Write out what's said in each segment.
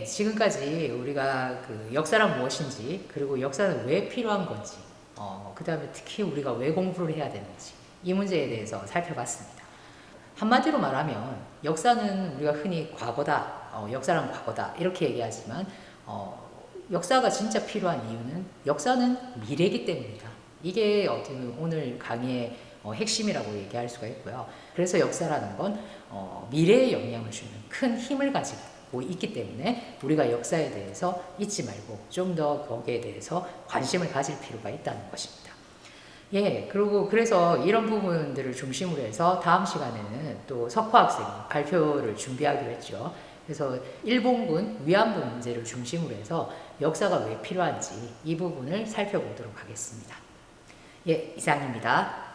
지금까지 우리가 그 역사란 무엇인지, 그리고 역사는 왜 필요한 건지, 그 다음에 특히 우리가 왜 공부를 해야 되는지, 이 문제에 대해서 살펴봤습니다. 한마디로 말하면 역사는 우리가 흔히 과거다, 역사란 과거다 이렇게 얘기하지만 역사가 진짜 필요한 이유는 역사는 미래이기 때문이다. 이게 어떻게 오늘 강의의 핵심이라고 얘기할 수가 있고요. 그래서 역사라는 건 미래에 영향을 주는 큰 힘을 가지고 있기 때문에 우리가 역사에 대해서 잊지 말고 좀 더 거기에 대해서 관심을 가질 필요가 있다는 것입니다. 예, 그리고 그래서 이런 부분들을 중심으로 해서 다음 시간에는 또 석호 학생이 발표를 준비하기로 했죠. 그래서 일본군 위안부 문제를 중심으로 해서 역사가 왜 필요한지 이 부분을 살펴보도록 하겠습니다. 예, 이상입니다.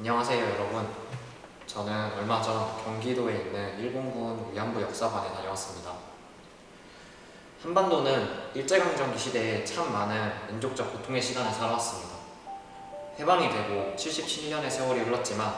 안녕하세요 여러분. 저는 얼마 전 경기도에 있는 일본군 위안부 역사관에 다녀왔습니다. 한반도는 일제강점기 시대에 참 많은 민족적 고통의 시간을 살아왔습니다. 해방이 되고 77년의 세월이 흘렀지만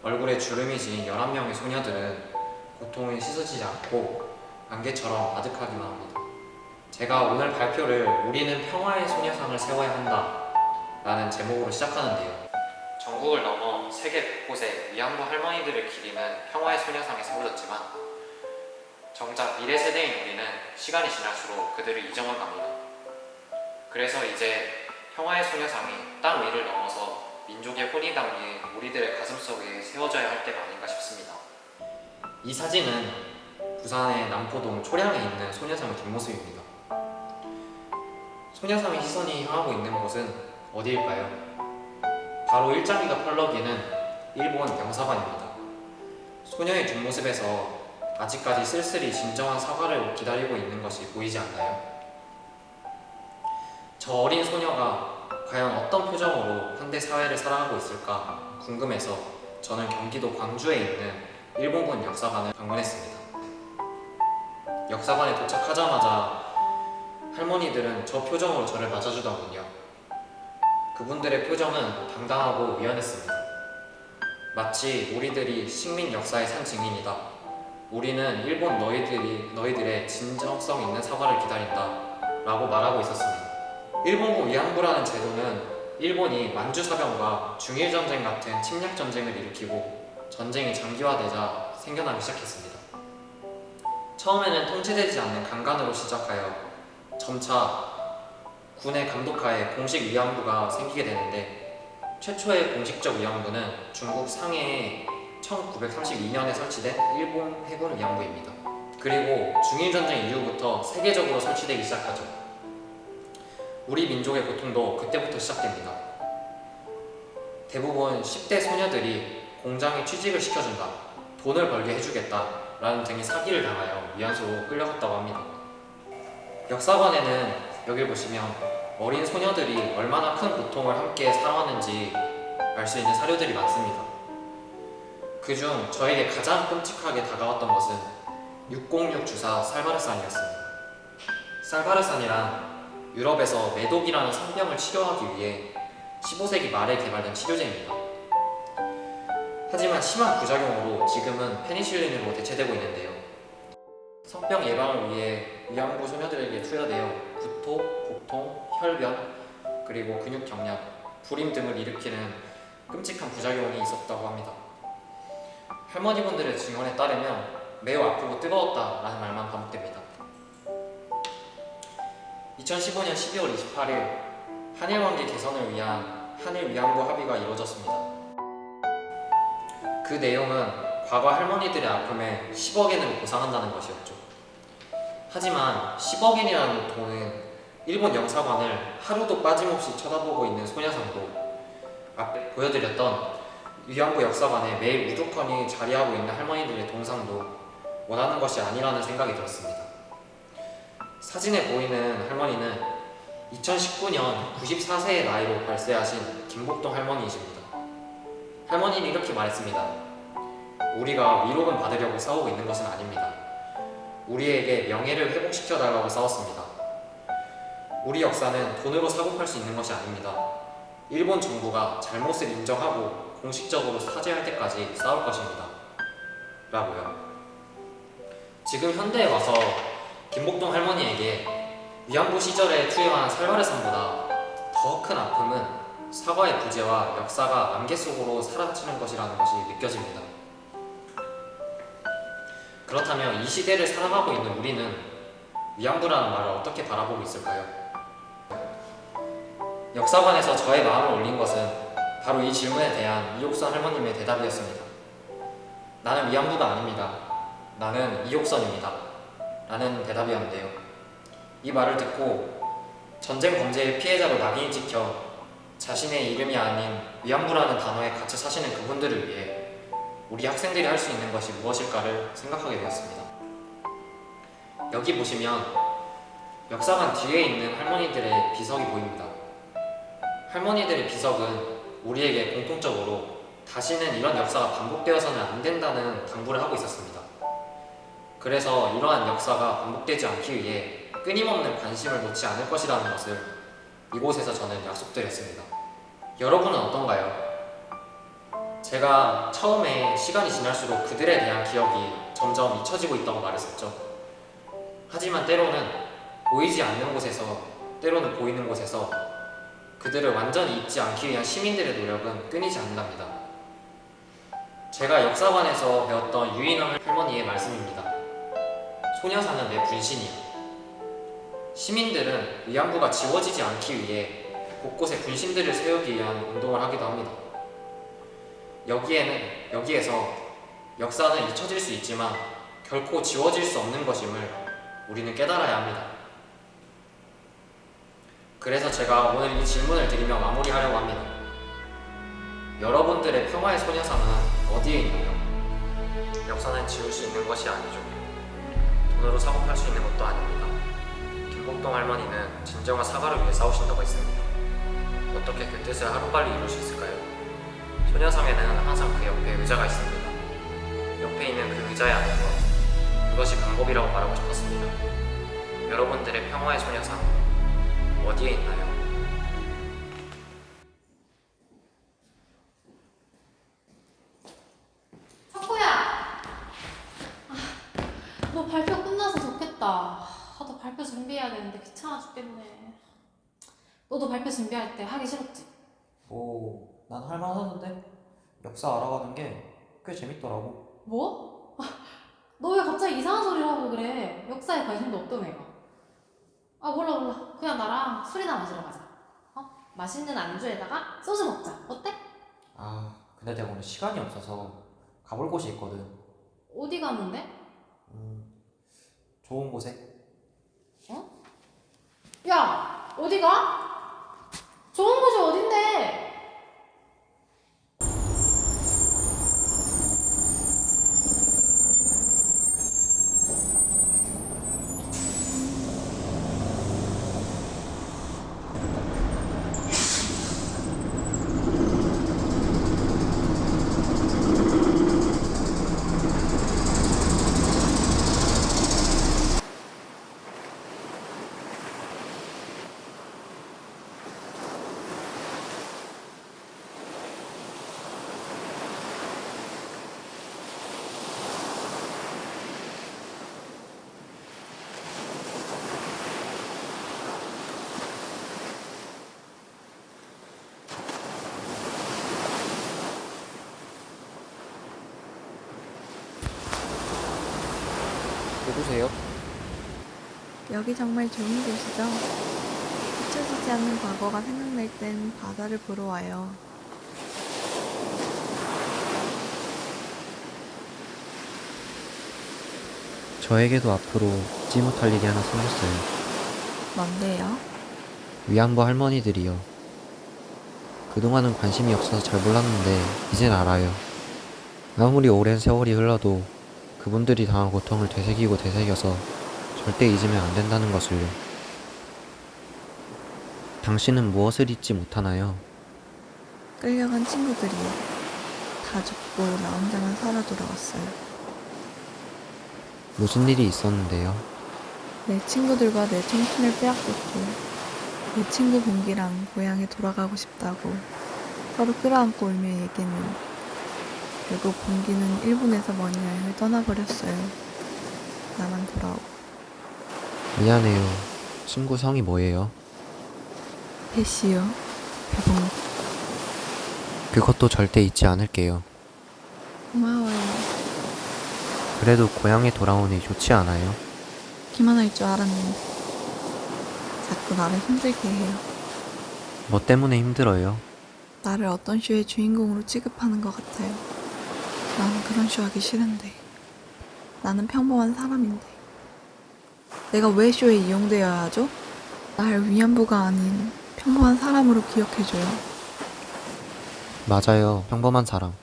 얼굴에 주름이 진 11명의 소녀들은 고통을 씻어지지 않고 안개처럼 아득하기만 합니다. 제가 오늘 발표를 우리는 평화의 소녀상을 세워야 한다 라는 제목으로 시작하는데요. 전국을 넘어 세계 곳곳에 위안부 할머니들을 기리는 평화의 소녀상이 세워졌지만 정작 미래 세대인 우리는 시간이 지날수록 그들을 잊어만 갑니다. 그래서 이제 평화의 소녀상이 땅 위를 넘어서 민족의 혼이 담긴 우리들의 가슴속에 세워져야 할 때가 아닌가 싶습니다. 이 사진은 부산의 남포동 초량에 있는 소녀상의 뒷모습입니다. 소녀상의 시선이 향하고 있는 곳은 어디일까요? 바로 일장기가 펄럭이는 일본 영사관입니다. 소녀의 뒷모습에서 아직까지 쓸쓸히 진정한 사과를 기다리고 있는 것이 보이지 않나요? 저 어린 소녀가 과연 어떤 표정으로 현대 사회를 살아가고 있을까 궁금해서 저는 경기도 광주에 있는 일본군 역사관을 방문했습니다. 역사관에 도착하자마자 할머니들은 저 표정으로 저를 맞아주더군요. 그 그분들의 표정은 당당하고 미안했습니다. 마치 우리들이 식민 역사의 산 증인이다. 우리는 일본 너희들의 진정성 있는 사과를 기다린다. 라고 말하고 있었습니다. 일본군 위안부라는 제도는 일본이 만주사변과 중일전쟁 같은 침략전쟁을 일으키고 전쟁이 장기화되자 생겨나기 시작했습니다. 처음에는 통제되지 않는 강간으로 시작하여 점차 군의 감독하에 공식 위안부가 생기게 되는데, 최초의 공식적 위안부는 중국 상해에 1932년에 설치된 일본 해군 위안부입니다. 그리고 중일전쟁 이후부터 세계적으로 설치되기 시작하죠. 우리 민족의 고통도 그때부터 시작됩니다. 대부분 10대 소녀들이 공장에 취직을 시켜준다, 돈을 벌게 해주겠다 라는 등의 사기를 당하여 위안소로 끌려갔다고 합니다. 역사관에는 여길 보시면 어린 소녀들이 얼마나 큰 고통을 함께 살아왔는지 알 수 있는 사료들이 많습니다. 그중 저에게 가장 끔찍하게 다가왔던 것은 606 주사 살바르산이었습니다. 살바르산이란 유럽에서 매독이라는 성병을 치료하기 위해 15세기 말에 개발된 치료제입니다. 하지만 심한 부작용으로 지금은 페니실린으로 대체되고 있는데요. 성병 예방을 위해 위안부 소녀들에게 투여되어 구토, 복통, 혈변, 그리고 근육 경련, 불임 등을 일으키는 끔찍한 부작용이 있었다고 합니다. 할머니분들의 증언에 따르면 매우 아프고 뜨거웠다라는 말만 반복됩니다. 2015년 12월 28일 한일관계 개선을 위한 한일 위안부 합의가 이루어졌습니다. 그 내용은 과거 할머니들의 아픔에 10억엔을 보상한다는 것이었죠. 하지만 10억엔이라는 돈은 일본 영사관을 하루도 빠짐없이 쳐다보고 있는 소녀상도, 앞에 보여드렸던 위안부 역사관에 매일 우두커니 자리하고 있는 할머니들의 동상도 원하는 것이 아니라는 생각이 들었습니다. 사진에 보이는 할머니는 2019년 94세의 나이로 발세하신 김복동 할머니이십니다. 할머니는 이렇게 말했습니다. 우리가 위로금 받으려고 싸우고 있는 것은 아닙니다. 우리에게 명예를 회복시켜달라고 싸웠습니다. 우리 역사는 돈으로 사고 팔 수 있는 것이 아닙니다. 일본 정부가 잘못을 인정하고 공식적으로 사죄할 때까지 싸울 것입니다. 라고요. 지금 현대에 와서 김복동 할머니에게 위안부 시절에 투여한 살바르산보다 더 큰 아픔은 사과의 부재와 역사가 안개 속으로 사라지는 것이라는 것이 느껴집니다. 그렇다면 이 시대를 살아가고 있는 우리는 위안부라는 말을 어떻게 바라보고 있을까요? 역사관에서 저의 마음을 울린 것은 바로 이 질문에 대한 이옥선 할머님의 대답이었습니다. 나는 위안부가 아닙니다. 나는 이옥선입니다. 라는 대답이었는데요. 이 말을 듣고 전쟁 범죄의 피해자로 낙인이 찍혀 자신의 이름이 아닌 위안부라는 단어에 갇혀 사시는 그분들을 위해 우리 학생들이 할 수 있는 것이 무엇일까를 생각하게 되었습니다. 여기 보시면 역사관 뒤에 있는 할머니들의 비석이 보입니다. 할머니들의 비석은 우리에게 공통적으로 다시는 이런 역사가 반복되어서는 안 된다는 당부를 하고 있었습니다. 그래서 이러한 역사가 반복되지 않기 위해 끊임없는 관심을 놓지 않을 것이라는 것을 이곳에서 저는 약속드렸습니다. 여러분은 어떤가요? 제가 처음에 시간이 지날수록 그들에 대한 기억이 점점 잊혀지고 있다고 말했었죠. 하지만 때로는 보이지 않는 곳에서, 때로는 보이는 곳에서 그들을 완전히 잊지 않기 위한 시민들의 노력은 끊이지 않는답니다. 제가 역사관에서 배웠던 유인원 할머니의 말씀입니다. 소녀상은 내 분신이야. 시민들은 위안부가 지워지지 않기 위해 곳곳에 분신들을 세우기 위한 운동을 하기도 합니다. 여기에서 역사는 잊혀질 수 있지만 결코 지워질 수 없는 것임을 우리는 깨달아야 합니다. 그래서 제가 오늘 이 질문을 드리며 마무리하려고 합니다. 여러분들의 평화의 소녀상은 어디에 있나요? 역사는 지울 수 있는 것이 아니죠. 돈으로 사고 팔 수 있는 것도 아닙니다. 김복동 할머니는 진정한 사과를 위해 싸우신다고 했습니다. 어떻게 그 뜻을 하루빨리 이룰 수 있을까요? 소녀상에는 항상 그 옆에 의자가 있습니다. 옆에 있는 그 의자에 앉는 것, 그것이 방법이라고 말하고 싶었습니다. 여러분들의 평화의 소녀상 어디에 있나요? 발표 끝나서 좋겠다. 나도 발표 준비해야 되는데 귀찮아 죽겠네. 너도 발표 준비할 때 하기 싫었지? 난 할만하던데. 역사 알아가는 게 꽤 재밌더라고. 뭐? 너 왜 갑자기 이상한 소리를 하고 그래? 역사에 관심도 없던 애가. 아 몰라. 그냥 나랑 술이나 마시러 가자. 맛있는 안주에다가 소주 먹자. 어때? 근데 내가 오늘 시간이 없어서 가볼 곳이 있거든. 어디 가는데? 좋은 곳에. 야 어디 가? 좋은 곳이 어딘데? 누구세요? 여기 정말 좋은 곳이죠. 잊혀지지 않는 과거가 생각날 땐 바다를 보러 와요. 저에게도 앞으로 잊지 못할 일이 하나 생겼어요. 뭔데요? 위안부 할머니들이요. 그동안은 관심이 없어서 잘 몰랐는데 이젠 알아요. 아무리 오랜 세월이 흘러도 그분들이 당한 고통을 되새기고 되새겨서 절대 잊으면 안 된다는 것을요. 당신은 무엇을 잊지 못하나요? 끌려간 친구들이요. 다 죽고 나 혼자만 살아 돌아왔어요. 무슨 일이 있었는데요? 내 친구들과 내 청춘을 빼앗겼고 내 친구 봉기랑 고향에 돌아가고 싶다고 서로 끌어안고 울며 얘기했는데 결국 봉기는 일본에서 먼 여행을 떠나버렸어요. 나만 돌아오고. 미안해요. 친구 성이 뭐예요? 배씨요. 배봉기. 그것도 절대 잊지 않을게요. 고마워요. 그래도 고향에 돌아오니 좋지 않아요? 기만 할 줄 알았는데 자꾸 나를 힘들게 해요. 뭐 때문에 힘들어요? 나를 어떤 쇼의 주인공으로 취급하는 것 같아요. 나는 그런 쇼 하기 싫은데. 나는 평범한 사람인데. 내가 왜 쇼에 이용되어야 하죠? 날 위안부가 아닌 평범한 사람으로 기억해줘요. 맞아요. 평범한 사람.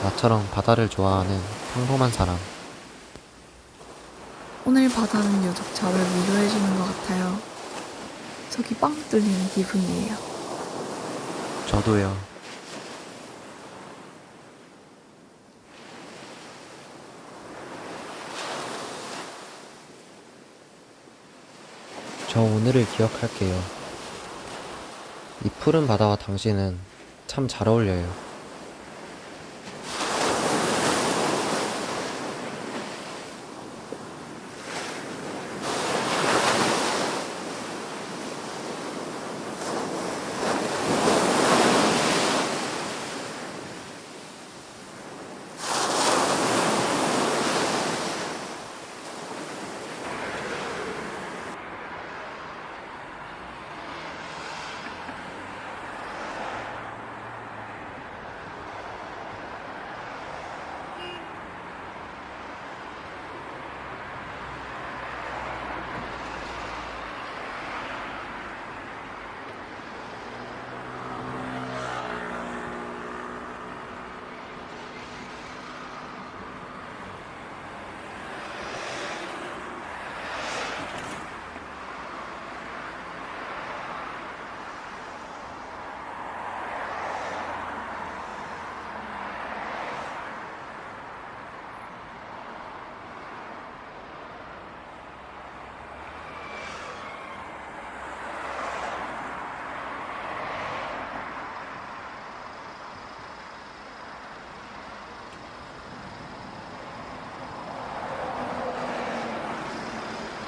나처럼 바다를 좋아하는 평범한 사람. 오늘 바다는 유독 저를 위로해주는 것 같아요. 속이 뻥 뚫리는 기분이에요. 저도요. 저 오늘을 기억할게요. 이 푸른 바다와 당신은 참 잘 어울려요.